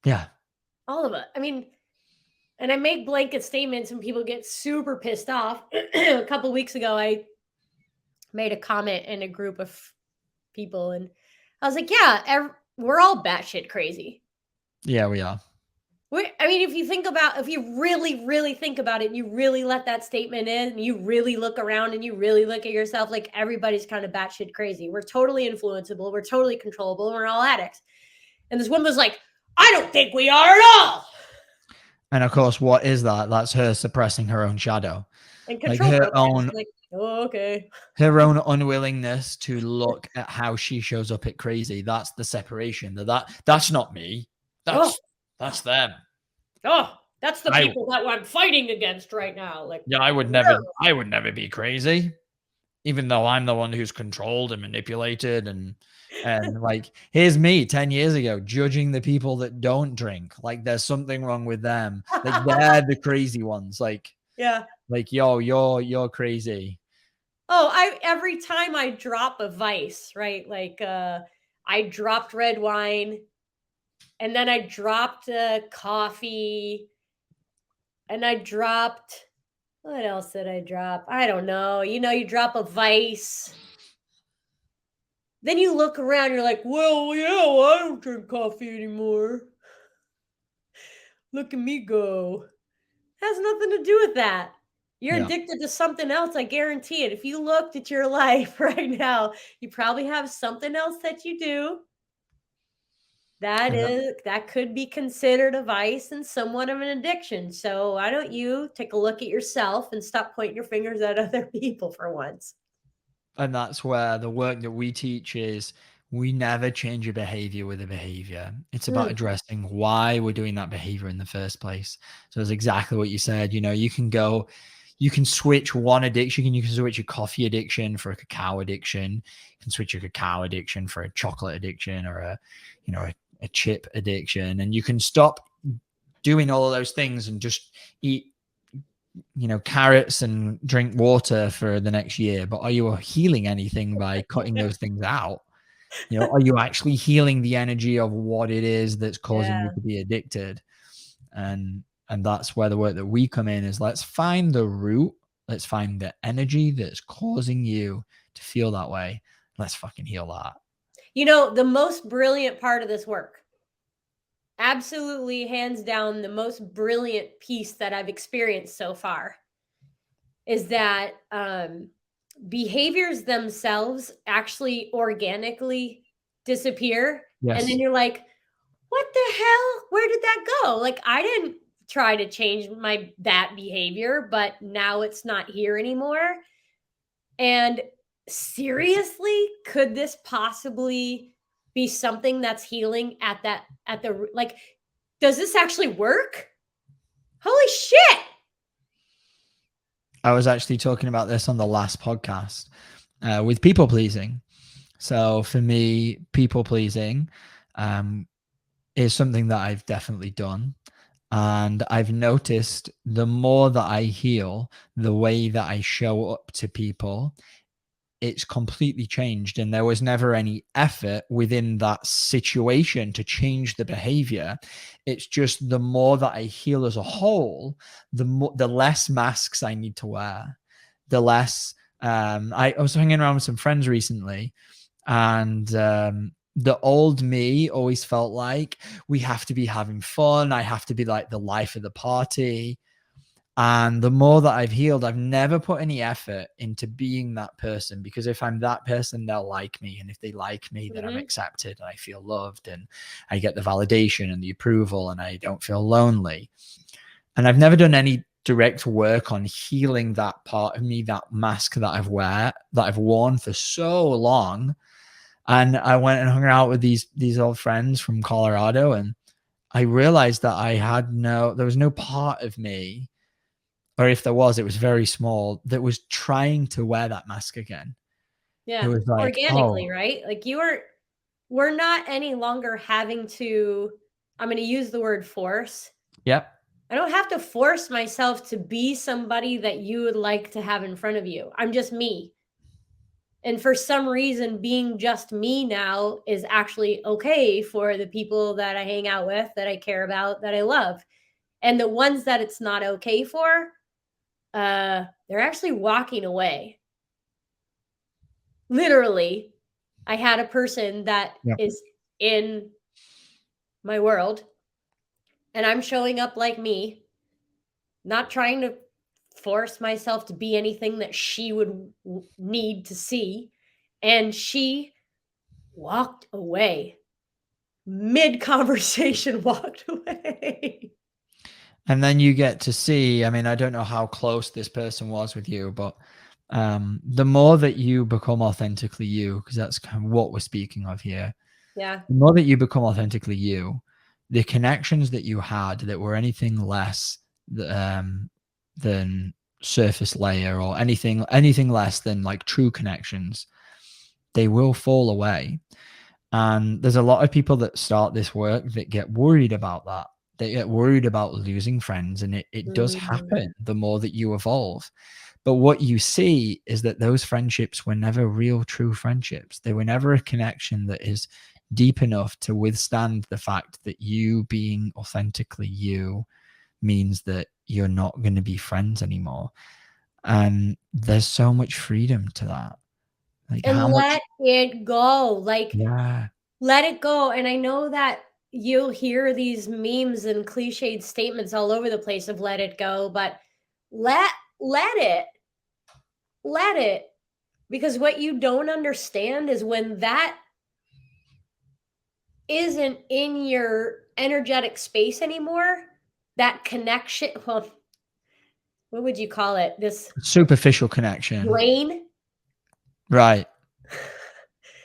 [SPEAKER 2] Yeah.
[SPEAKER 3] All of it. I mean, and I make blanket statements and people get super pissed off. A couple of weeks ago, I made a comment in a group of people, and I was like, yeah, we're all batshit crazy.
[SPEAKER 2] Yeah, we are.
[SPEAKER 3] I mean, if you really, really think about it, and you really let that statement in, and you really look around and you really look at yourself, like, everybody's kind of batshit crazy. We're totally influenceable. We're totally controllable. And we're all addicts. And this woman was like, I don't think we are at all.
[SPEAKER 2] And of course, what is that? That's her suppressing her own shadow.
[SPEAKER 3] And control
[SPEAKER 2] like her
[SPEAKER 3] programs.
[SPEAKER 2] own,
[SPEAKER 3] Like, oh, okay.
[SPEAKER 2] Her own unwillingness to look at how she shows up at crazy. That's the separation. That's not me. That's them.
[SPEAKER 3] Oh, that's the people that I'm fighting against right now. Like,
[SPEAKER 2] yeah, I would never be crazy, even though I'm the one who's controlled and manipulated. And like, here's me 10 years ago judging the people that don't drink. Like, there's something wrong with them. Like, they're the crazy ones. Like,
[SPEAKER 3] yeah,
[SPEAKER 2] like, yo, you're crazy.
[SPEAKER 3] Oh, every time I drop a vice, right? Like, I dropped red wine, and then I dropped coffee, and I dropped, what else did I drop? I don't know. You drop a vice. Then you look around, you're like, well, yeah, I don't drink coffee anymore. Look at me go. Has nothing to do with that. You're addicted to something else. I guarantee it. If you looked at your life right now, you probably have something else that you do that could be considered a vice and somewhat of an addiction. So why don't you take a look at yourself and stop pointing your fingers at other people for once?
[SPEAKER 2] And that's where the work that we teach is, we never change a behavior with a behavior. It's about addressing why we're doing that behavior in the first place. So it's exactly what you said. You can switch one addiction. You can switch a coffee addiction for a cacao addiction. You can switch a cacao addiction for a chocolate addiction, or a chip addiction. And you can stop doing all of those things and just eat carrots and drink water for the next year. But are you healing anything by cutting those things out? Are you actually healing the energy of what it is that's causing you to be addicted? And that's where the work that we come in is, let's find the root. Let's find the energy that's causing you to feel that way. Let's fucking heal that.
[SPEAKER 3] The most brilliant part of this work, absolutely hands down, the most brilliant piece that I've experienced so far, is that behaviors themselves actually organically disappear.
[SPEAKER 2] Yes.
[SPEAKER 3] And then you're like, what the hell? Where did that go? Like, I didn't try to change that behavior, but now it's not here anymore. And seriously, could this possibly be something that's healing does this actually work? Holy shit.
[SPEAKER 2] I was actually talking about this on the last podcast with people pleasing. So for me, people pleasing is something that I've definitely done. And I've noticed the more that I heal, the way that I show up to people, it's completely changed. And there was never any effort within that situation to change the behavior. It's just the more that I heal as a whole, the less masks I need to wear, the less I was hanging around with some friends recently, and the old me always felt like, we have to be having fun. I have to be like the life of the party. And the more that I've healed, I've never put any effort into being that person, because if I'm that person, they'll like me. And if they like me, then I'm accepted and I feel loved and I get the validation and the approval and I don't feel lonely. And I've never done any direct work on healing that part of me, that mask that I've worn for so long. And I went and hung out with these old friends from Colorado, and I realized that there was no part of me, or if there was, it was very small, that was trying to wear that mask again.
[SPEAKER 3] Yeah.
[SPEAKER 2] It was like,
[SPEAKER 3] organically,
[SPEAKER 2] oh,
[SPEAKER 3] right? Like we're not any longer having to, I'm going to use the word force.
[SPEAKER 2] yep.
[SPEAKER 3] I don't have to force myself to be somebody that you would like to have in front of you. I'm just me. And for some reason, being just me now is actually okay for the people that I hang out with, that I care about, that I love. And the ones that it's not okay for, they're actually walking away. Literally, I had a person that
[SPEAKER 2] Yep.
[SPEAKER 3] is in my world, and I'm showing up like me, not trying to force myself to be anything that she would need to see. And she walked away. Mid conversation, walked away.
[SPEAKER 2] And then you get to see, I mean, I don't know how close this person was with you, but the more that you become authentically you, because that's kind of what we're speaking of here,
[SPEAKER 3] Yeah.
[SPEAKER 2] the more that you become authentically you, the connections that you had that were anything less than surface layer or anything less than like true connections, they will fall away. And there's a lot of people that start this work that get worried about that. They get worried about losing friends, and it does happen the more that you evolve. But what you see is that those friendships were never real, true friendships. They were never a connection that is deep enough to withstand the fact that you being authentically you means that you're not going to be friends anymore. And there's so much freedom to that. Like,
[SPEAKER 3] And
[SPEAKER 2] how much?
[SPEAKER 3] let it go. Like,
[SPEAKER 2] Yeah.
[SPEAKER 3] let it go. And I know that you'll hear these memes and cliched statements all over the place of let it go, but let it. Let it. Because what you don't understand is when that isn't in your energetic space anymore, that connection, well, what would you call it? This
[SPEAKER 2] Superficial connection.
[SPEAKER 3] drain.
[SPEAKER 2] Right.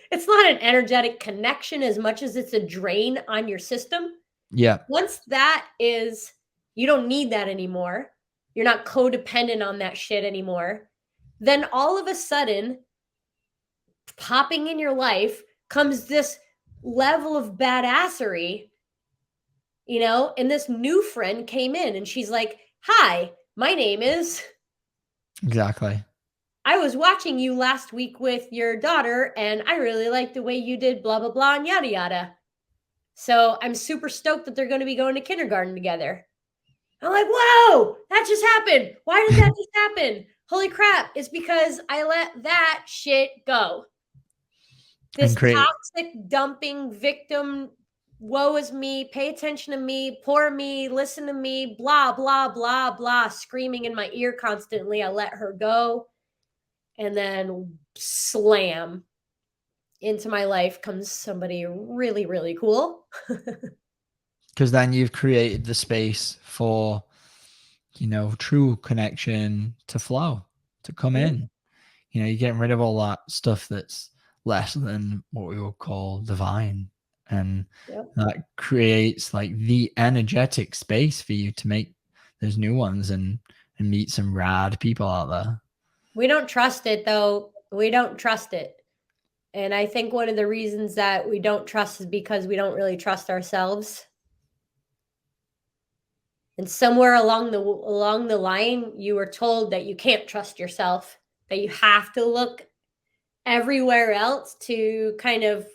[SPEAKER 3] It's not an energetic connection as much as it's a drain on your system.
[SPEAKER 2] Yeah.
[SPEAKER 3] Once that is, you don't need that anymore. You're not codependent on that shit anymore. Then all of a sudden, popping in your life comes this level of badassery, you know, and this new friend came in and she's like, hi, my name is,
[SPEAKER 2] Exactly.
[SPEAKER 3] I was watching you last week with your daughter and I really like the way you did blah, blah, blah, and yada, yada. So I'm super stoked that they're going to be going to kindergarten together. I'm like, whoa, that just happened. Why did that just happen? Holy crap. It's because I let that shit go. This toxic dumping victim, woe is me, pay attention to me, poor me, listen to me, blah, blah, blah, blah, screaming in my ear constantly. I let her go. And then slam, into my life comes somebody really, really cool.
[SPEAKER 2] Because then you've created the space for, you know, true connection to flow, to come in. You know, you're getting rid of all that stuff that's less than what we would call divine. And that creates like the energetic space for you to make those new ones and meet some rad people out there.
[SPEAKER 3] We don't trust it though. We don't trust it. And I think one of the reasons that we don't trust is because we don't really trust ourselves. And somewhere along the line, you were told that you can't trust yourself, that you have to look everywhere else to kind of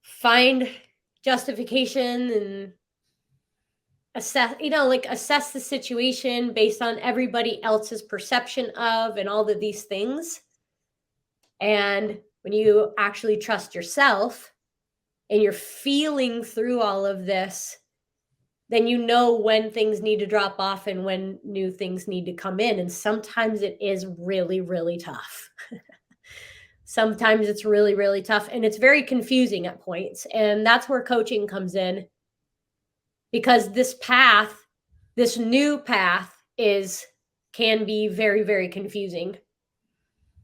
[SPEAKER 3] find justification and assess, you know, like assess the situation based on everybody else's perception of and all of these things. And when you actually trust yourself and you're feeling through all of this, then you know when things need to drop off and when new things need to come in. And sometimes it is really, really tough. Sometimes it's really, really tough. And it's very confusing at points. And that's where coaching comes in. Because this path, this new path can be very, very confusing.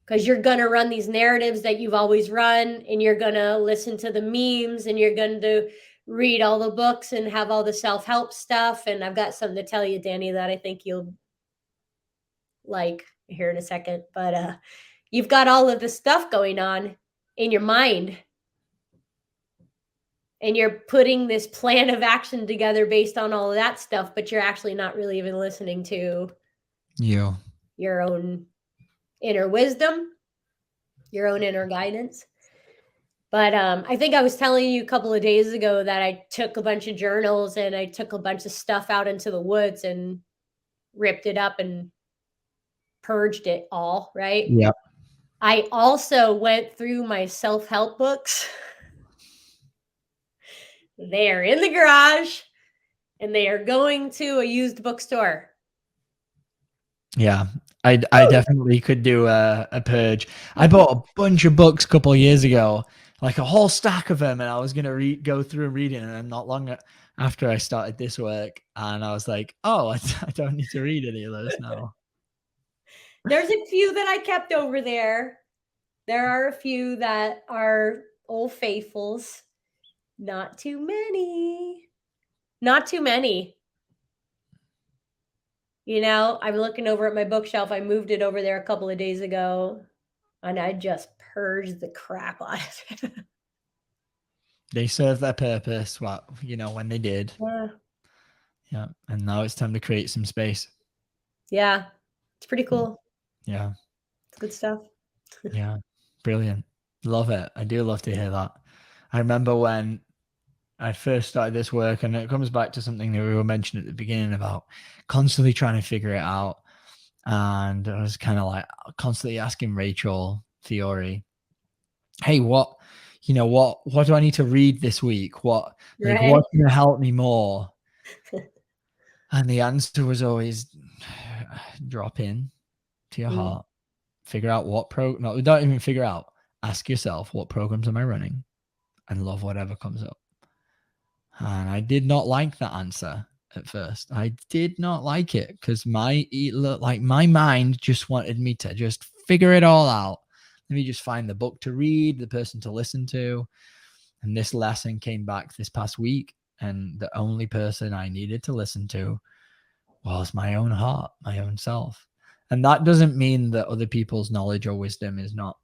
[SPEAKER 3] Because you're going to run these narratives that you've always run, and you're going to listen to the memes, and you're going to read all the books and have all the self-help stuff. And I've got something to tell you, Danny, that I think you'll like here in a second, but you've got all of this stuff going on in your mind, and you're putting this plan of action together based on all of that stuff, but you're actually not really even listening to your own inner wisdom, your own inner guidance. But I think I was telling you a couple of days ago that I took a bunch of journals and I took a bunch of stuff out into the woods and ripped it up and purged it all, right?
[SPEAKER 2] Yeah.
[SPEAKER 3] I also went through my self-help books. They're in the garage and they are going to a used bookstore.
[SPEAKER 2] Yeah, I definitely could do a purge. I bought a bunch of books a couple of years ago, like a whole stack of them, and I was gonna go through and read it. And not long after I started this work, and I was like, oh, I don't need to read any of those now.
[SPEAKER 3] There's a few that I kept over there. There are a few that are old faithfuls. Not too many. Not too many. You know, I'm looking over at my bookshelf. I moved it over there a couple of days ago, and I just purged the crap out of it.
[SPEAKER 2] They served their purpose, when they did. Yeah, and now it's time to create some space.
[SPEAKER 3] Yeah, it's pretty cool.
[SPEAKER 2] Yeah.
[SPEAKER 3] It's good stuff.
[SPEAKER 2] Yeah, brilliant. Love it. I do love to hear that. I remember when I first started this work, and it comes back to something that we were mentioning at the beginning about constantly trying to figure it out. And I was kind of like constantly asking Rachel Fiori, hey, what do I need to read this week? What's going to help me more? And the answer was always drop in to your heart, figure out don't even figure out, ask yourself, what programs am I running? And love whatever comes up. And I did not like that answer at first. I did not like it because my mind just wanted me to just figure it all out. Let me just find the book to read, the person to listen to. And this lesson came back this past week, and the only person I needed to listen to was my own heart, my own self. And that doesn't mean that other people's knowledge or wisdom is not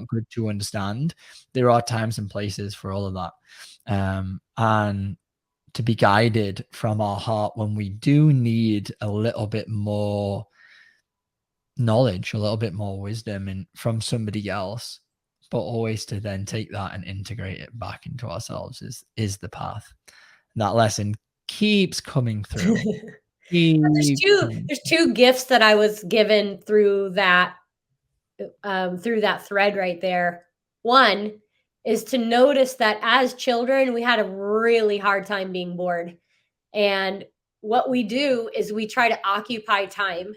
[SPEAKER 2] good to understand. There are times and places for all of that. And to be guided from our heart when we do need a little bit more knowledge, a little bit more wisdom and from somebody else, but always to then take that and integrate it back into ourselves is the path. And that lesson keeps coming through.
[SPEAKER 3] There's two gifts that I was given through that thread right there. One is to notice that as children, we had a really hard time being bored. And what we do is we try to occupy time.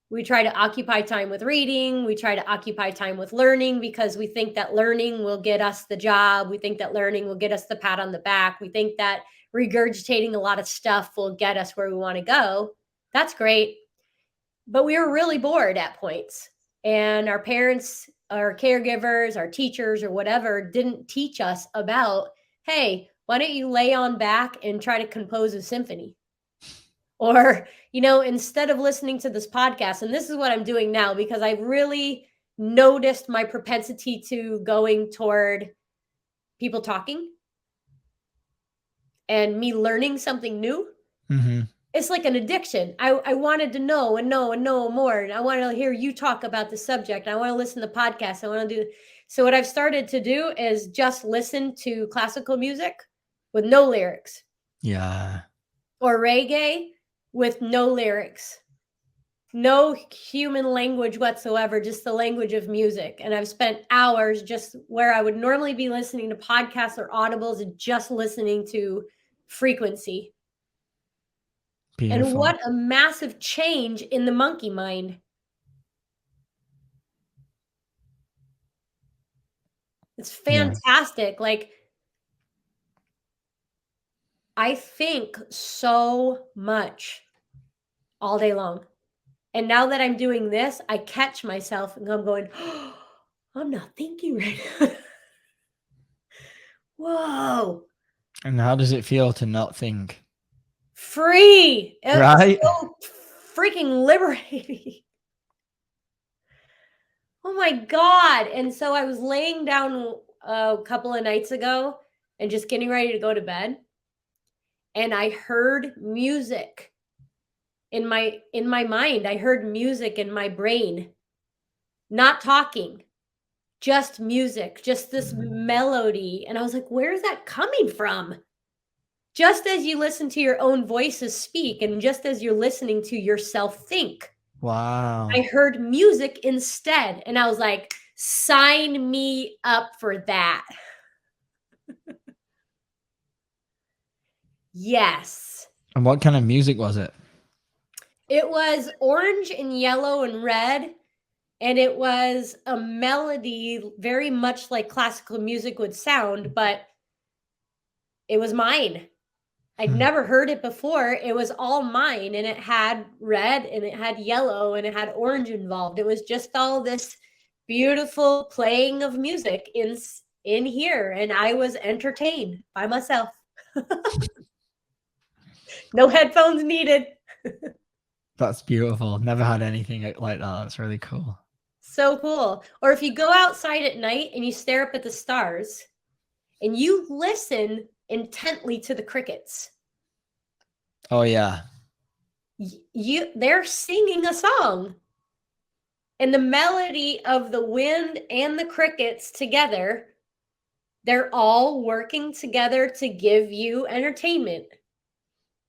[SPEAKER 3] We try to occupy time with reading. We try to occupy time with learning because we think that learning will get us the job. We think that learning will get us the pat on the back. We think that regurgitating a lot of stuff will get us where we want to go. That's great. But we were really bored at points. And our parents, our caregivers, our teachers, or whatever didn't teach us about, hey, why don't you lay on back and try to compose a symphony? Or, instead of listening to this podcast, and this is what I'm doing now because I really noticed my propensity to going toward people talking and me learning something new.
[SPEAKER 2] Mm-hmm.
[SPEAKER 3] It's like an addiction. I wanted to know and know and know more. And I want to hear you talk about the subject. I want to listen to podcasts. I want to do. So what I've started to do is just listen to classical music with no lyrics.
[SPEAKER 2] Yeah.
[SPEAKER 3] Or reggae with no lyrics. No human language whatsoever, just the language of music. And I've spent hours just where I would normally be listening to podcasts or audibles and just listening to frequency. Beautiful. And what a massive change in the monkey mind. It's fantastic. Yeah. I think so much all day long. And now that I'm doing this, I catch myself and I'm going, oh, I'm not thinking right now. Whoa.
[SPEAKER 2] And how does it feel to not think?
[SPEAKER 3] Free.
[SPEAKER 2] Right?
[SPEAKER 3] So freaking liberating. Oh my God. And so I was laying down a couple of nights ago and just getting ready to go to bed. And I heard music in my mind. I heard music in my brain, not talking, just music, just this melody. And I was like, where is that coming from? Just as you listen to your own voices speak, and just as you're listening to yourself think.
[SPEAKER 2] Wow.
[SPEAKER 3] I heard music instead. And I was like, sign me up for that. Yes.
[SPEAKER 2] And what kind of music was it?
[SPEAKER 3] It was orange and yellow and red. And it was a melody very much like classical music would sound, but it was mine. I'd never heard it before. It was all mine, and it had red and it had yellow and it had orange involved. It was just all this beautiful playing of music in here, and I was entertained by myself. No headphones needed.
[SPEAKER 2] That's beautiful. Never had anything like that. That's really cool.
[SPEAKER 3] So cool. Or if you go outside at night and you stare up at the stars and you listen intently to the crickets.
[SPEAKER 2] Oh yeah.
[SPEAKER 3] They're singing a song. And the melody of the wind and the crickets together, they're all working together to give you entertainment.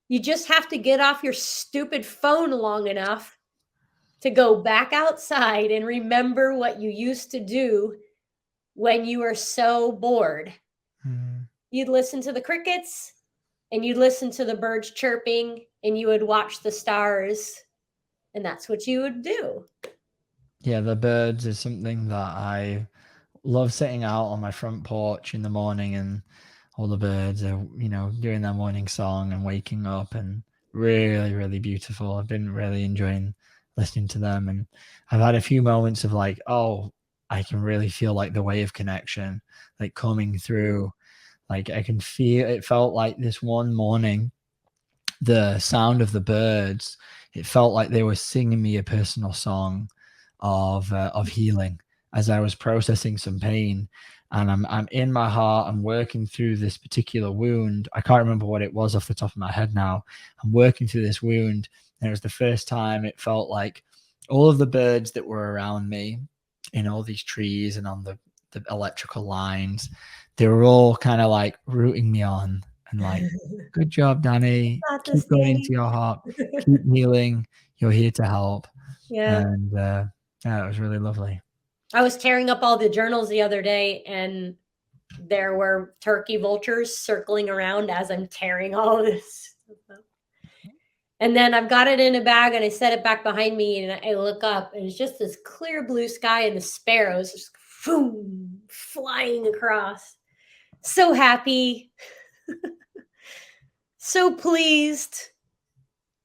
[SPEAKER 3] You just have to get off your stupid phone long enough to go back outside and remember what you used to do when you were so bored. You'd listen to the crickets and you'd listen to the birds chirping and you would watch the stars, and that's what you would do.
[SPEAKER 2] Yeah, the birds is something that I love, sitting out on my front porch in the morning and all the birds are, doing their morning song and waking up, and really, really beautiful. I've been really enjoying listening to them, and I've had a few moments of like, oh, I can really feel like the wave connection, like coming through. Like I can feel, it felt like this one morning, the sound of the birds, it felt like they were singing me a personal song of healing as I was processing some pain. And I'm in my heart, I'm working through this particular wound. I can't remember what it was off the top of my head now. I'm working through this wound, and it was the first time it felt like all of the birds that were around me in all these trees and on the electrical lines, they were all kind of like rooting me on and like, good job, Danny. Keep going into your heart. Keep healing. You're here to help.
[SPEAKER 3] Yeah.
[SPEAKER 2] And yeah, it was really lovely.
[SPEAKER 3] I was tearing up all the journals the other day, and there were turkey vultures circling around as I'm tearing all of this stuff up. And then I've got it in a bag and I set it back behind me, and I look up and it's just this clear blue sky and the sparrows just boom, flying across. So happy. So pleased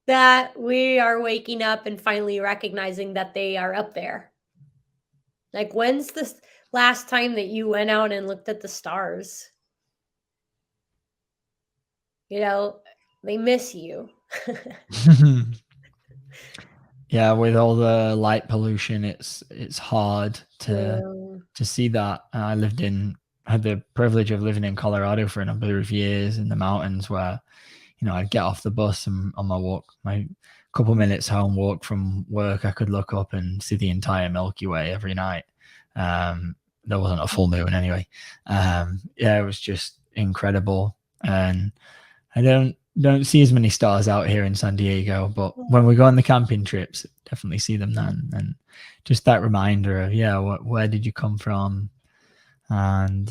[SPEAKER 3] that we are waking up and finally recognizing that they are up there. Like, when's the last time that you went out and looked at the stars? They miss you.
[SPEAKER 2] Yeah, with all the light pollution, it's hard to see that. I had the privilege of living in Colorado for a number of years in the mountains, where I'd get off the bus and on my walk, my couple minutes home walk from work, I could look up and see the entire Milky Way every night. There wasn't a full moon anyway. Yeah, it was just incredible. And I don't see as many stars out here in San Diego, but when we go on the camping trips, definitely see them then. And just that reminder of, where did you come from? And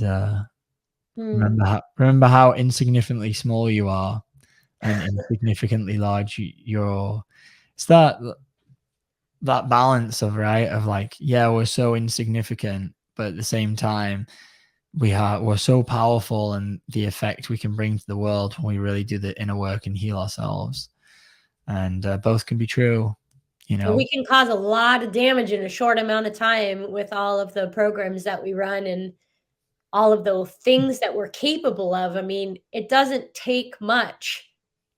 [SPEAKER 2] remember how insignificantly small you are and insignificantly large you're. It's that balance of like, we're so insignificant, but at the same time we're so powerful, and the effect we can bring to the world when we really do the inner work and heal ourselves. And both can be true.
[SPEAKER 3] And we can cause a lot of damage in a short amount of time with all of the programs that we run and all of the things that we're capable of. I mean, it doesn't take much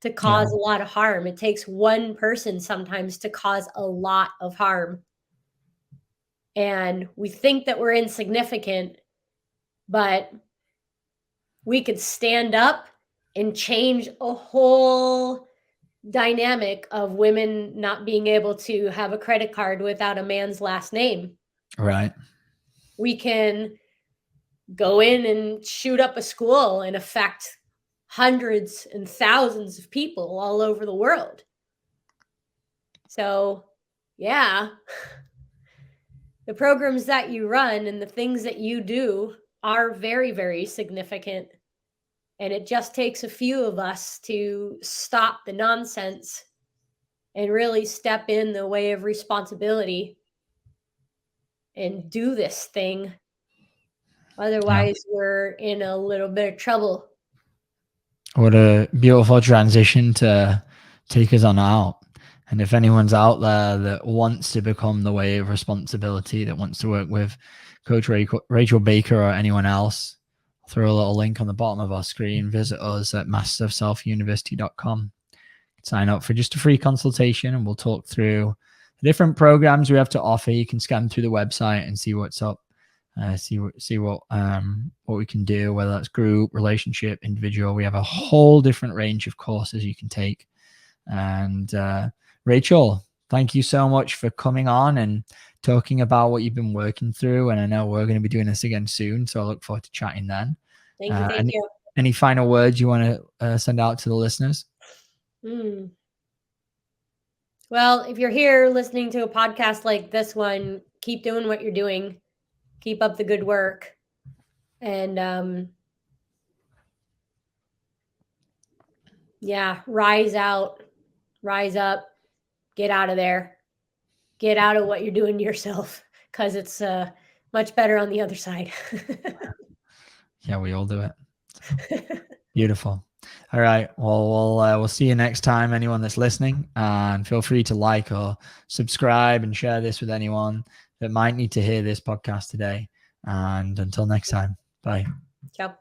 [SPEAKER 3] to cause a lot of harm. It takes one person sometimes to cause a lot of harm. And we think that we're insignificant, but we could stand up and change a whole dynamic of women not being able to have a credit card without a man's last name.
[SPEAKER 2] Right.
[SPEAKER 3] We can go in and shoot up a school and affect hundreds and thousands of people all over the world. So, yeah, the programs that you run and the things that you do are very, very significant. And it just takes a few of us to stop the nonsense and really step in the way of responsibility and do this thing. Otherwise, we're in a little bit of trouble.
[SPEAKER 2] What a beautiful transition to take us on out. And if anyone's out there that wants to become the way of responsibility, that wants to work with Coach Rachel Baker or anyone else, I'll throw a little link on the bottom of our screen. Visit us at mastersofselfuniversity.com. Sign up for just a free consultation and we'll talk through the different programs we have to offer. You can scan through the website and see what's up. See what we can do, whether that's group, relationship, individual. We have a whole different range of courses you can take. And Rachel, thank you so much for coming on and talking about what you've been working through. And I know we're going to be doing this again soon, so I look forward to chatting then.
[SPEAKER 3] Thank you.
[SPEAKER 2] Any final words you want to send out to the listeners?
[SPEAKER 3] Well, if you're here listening to a podcast like this one, keep doing what you're doing. Keep up the good work. And yeah, rise up, get out of there, get out of what you're doing to yourself, because it's much better on the other side.
[SPEAKER 2] Yeah, we all do it. So, beautiful. All right. Well, we'll see you next time, anyone that's listening, and feel free to like or subscribe and share this with anyone that might need to hear this podcast today. And until next time, bye.
[SPEAKER 3] Ciao.